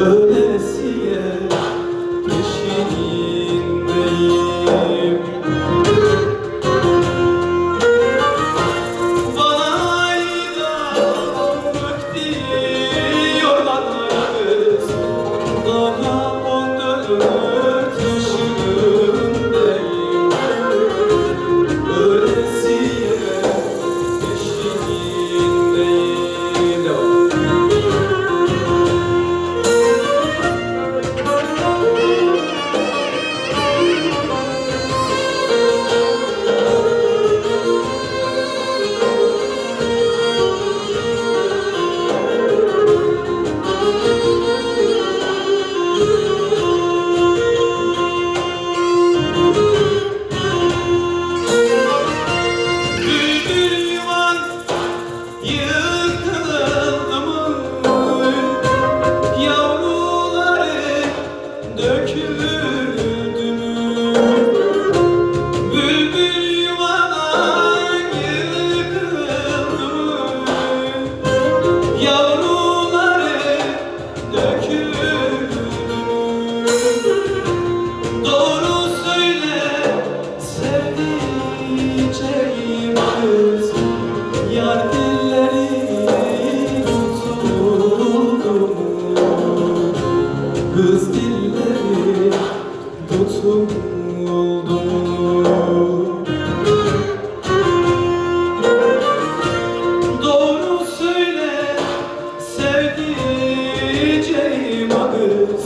Ölesiye peşindeyim. Bana aydan diyorlar kız, daha 14 yaşındayım. Ölesiye peşindeyim. Yıkıldı mı yavruları, döküldü mü? Bülbül yuvadan yıkıldı mı yavruları, döküldü mü? Doğru söyle sevdiceğim kız, yar dilleri tutuldu mu? Kız dilleri tutuldu mu? Doğru söyle sevdiceğim kız,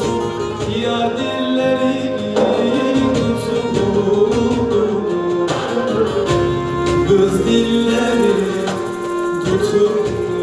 yar dilleri tutuldu mu? Kız dilleri tutuldu mu?